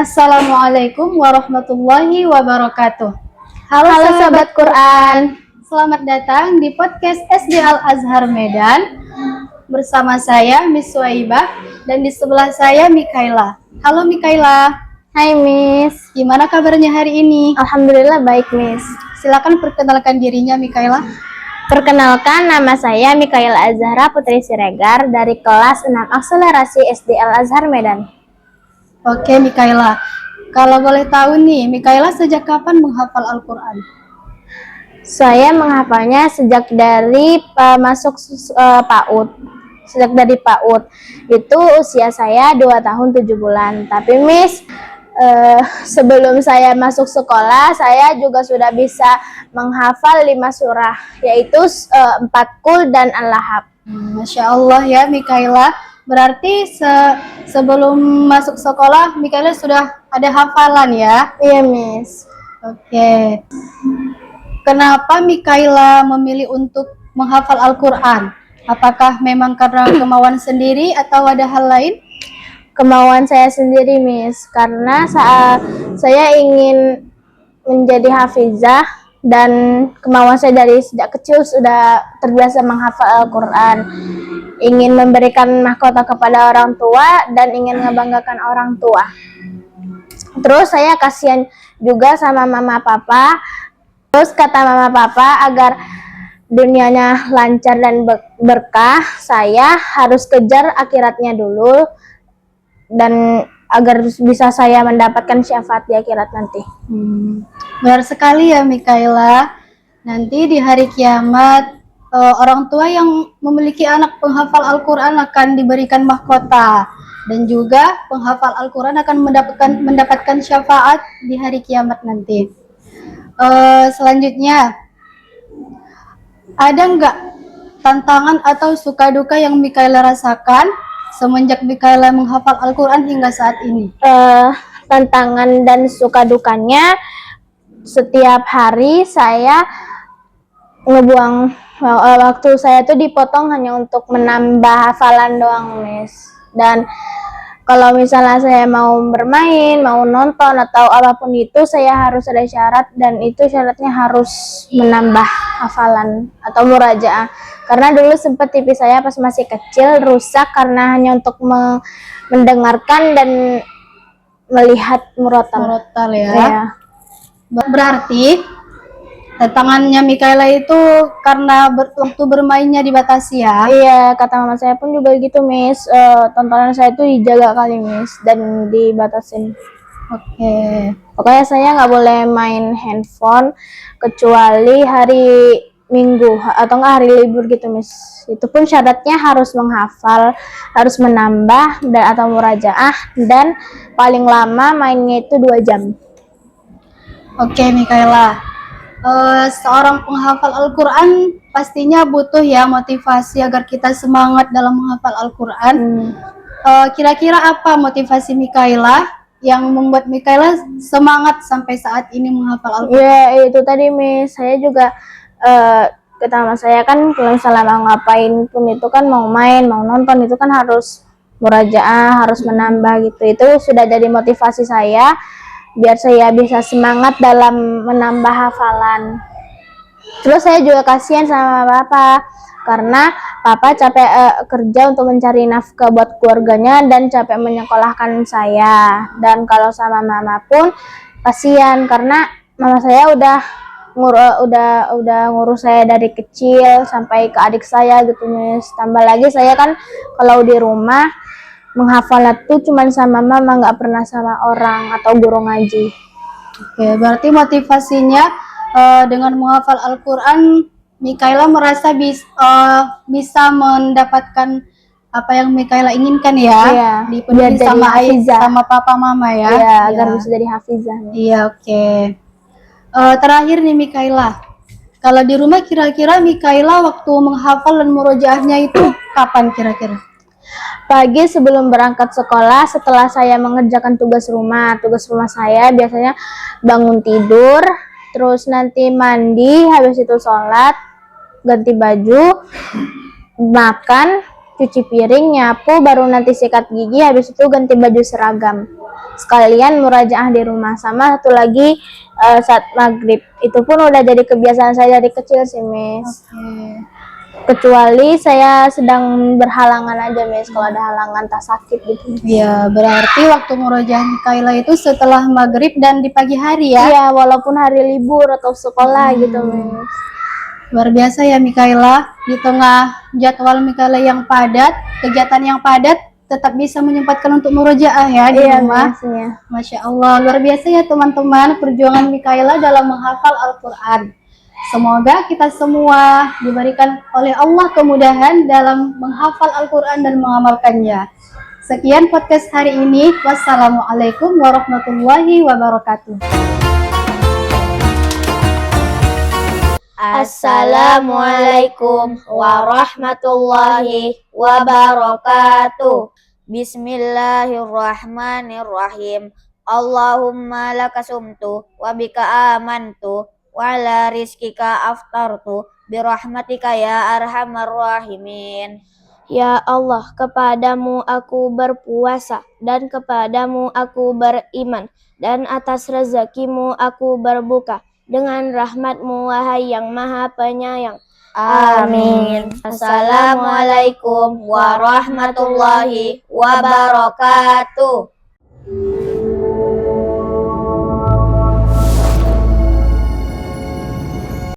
Assalamualaikum warahmatullahi wabarakatuh. Halo sahabat Quran, selamat datang di podcast SD Al Azhar Medan. Bersama saya Miss Suwaibah dan di sebelah saya Mikaela. Halo Mikaela. Hai Miss, Gimana kabarnya hari ini? Alhamdulillah baik Miss. Silakan perkenalkan dirinya Mikaela. Perkenalkan, nama saya Mikaela Azhara Putri Siregar dari kelas 6 Akselerasi SD Al Azhar Medan. Oke Mikaela, kalau boleh tahu nih, Mikaela sejak kapan menghafal Al-Quran? Saya menghafalnya sejak dari masuk PAUD. Sejak dari PAUD itu usia saya 2 tahun 7 bulan. Tapi Miss, sebelum saya masuk sekolah, saya juga sudah bisa menghafal 5 surah, yaitu 4 Qul dan Al-Lahab. Masya Allah ya Mikaela. Berarti sebelum masuk sekolah, Mikaela sudah ada hafalan ya? Iya Miss. Oke. Kenapa Mikaela memilih untuk menghafal Al-Quran? Apakah memang karena kemauan sendiri atau ada hal lain? Kemauan saya sendiri Miss, karena saat saya ingin menjadi hafizah dan kemauan saya dari sejak kecil sudah terbiasa menghafal Al-Quran, ingin memberikan mahkota kepada orang tua dan ingin membanggakan orang tua. Terus saya kasihan juga sama mama papa. Terus kata mama papa, agar dunianya lancar dan berkah, saya harus kejar akhiratnya dulu dan agar bisa saya mendapatkan syafaat di akhirat nanti. Benar sekali ya Mikaela. Nanti di hari kiamat orang tua yang memiliki anak penghafal Al-Quran akan diberikan mahkota, dan juga penghafal Al-Quran akan mendapatkan syafaat di hari kiamat nanti. Selanjutnya, ada nggak tantangan atau suka duka yang Mikaela rasakan semenjak Mikaela menghafal Al-Quran hingga saat ini? Tantangan dan suka dukanya, setiap hari saya ngebuang waktu saya tuh dipotong hanya untuk menambah hafalan doang Miss. Dan kalau misalnya saya mau bermain, mau nonton atau apapun itu, saya harus ada syarat, dan itu syaratnya harus menambah hafalan atau murajaah. Karena dulu sempat TV saya pas masih kecil rusak karena hanya untuk mendengarkan dan melihat murotal ya. Ya. Berarti tantangannya Mikaela itu karena waktu bermainnya dibatasi ya? Iya, kata mama saya pun juga gitu Miss. Tontonan saya itu dijaga kali Miss dan dibatasin. Oke. Pokoknya saya nggak boleh main handphone kecuali hari Minggu atau nggak hari libur gitu Miss. Itu pun syaratnya harus menghafal, harus menambah dan atau murajaah, dan paling lama mainnya itu 2 jam. Oke Mikaela. Seorang penghafal Al-Quran pastinya butuh ya motivasi agar kita semangat dalam menghafal Al-Quran. Kira-kira apa motivasi Mikaela yang membuat Mikaela semangat sampai saat ini menghafal Al-Quran? Ya itu tadi Miss, saya juga kata mama saya kan kalau misalnya mau ngapain pun itu kan, mau main, mau nonton itu kan harus murajaah, harus menambah gitu. Itu sudah jadi motivasi saya biar saya bisa semangat dalam menambah hafalan. Terus saya juga kasihan sama papa karena papa capek kerja untuk mencari nafkah buat keluarganya dan capek menyekolahkan saya. Dan kalau sama mama pun kasihan karena mama saya udah ngurus saya dari kecil sampai ke adik saya gitu Miss. Tambah lagi saya kan kalau di rumah menghafal itu cuma sama mama, nggak pernah sama orang atau guru ngaji. Oke, berarti motivasinya dengan menghafal Al-Quran, Mikaela merasa bisa mendapatkan apa yang Mikaela inginkan ya, iya, dipenuhi sama ayah, sama papa mama ya. Iya, agar bisa jadi hafizah. Iya, oke. Terakhir nih Mikaela, kalau di rumah kira-kira Mikaela waktu menghafal dan murojaahnya itu kapan kira-kira? Pagi sebelum berangkat sekolah, setelah saya mengerjakan tugas rumah saya biasanya bangun tidur, terus nanti mandi, habis itu sholat, ganti baju, makan, cuci piring, nyapu, baru nanti sikat gigi, habis itu ganti baju seragam. Sekalian murajaah di rumah. Sama satu lagi saat maghrib. Itu pun udah jadi kebiasaan saya dari kecil sih, Miss. Kecuali saya sedang berhalangan aja, Miss, kalau ada halangan tak sakit gitu. Ya, berarti waktu murojaah Mikaela itu setelah maghrib dan di pagi hari ya? Iya, walaupun hari libur atau sekolah gitu, Miss. Luar biasa ya Mikaela, di tengah jadwal Mikaela yang padat, kegiatan yang padat, tetap bisa menyempatkan untuk murojaah ya di rumah. Miss, ya. Masya Allah, luar biasa ya teman-teman perjuangan Mikaela dalam menghafal Al-Quran. Semoga kita semua diberikan oleh Allah kemudahan dalam menghafal Al-Quran dan mengamalkannya. Sekian podcast hari ini. Wassalamualaikum warahmatullahi wabarakatuh. Assalamualaikum warahmatullahi wabarakatuh. Bismillahirrahmanirrahim. Allahumma laka sumtu wa bika amantu wa ala rizkika aftartu birahmatika ya arhamar rahimin. Ya Allah, kepadamu aku berpuasa dan kepadamu aku beriman dan atas rezekimu aku berbuka dengan rahmatmu wahai yang maha penyayang. Amin. Assalamualaikum warahmatullahi wabarakatuh.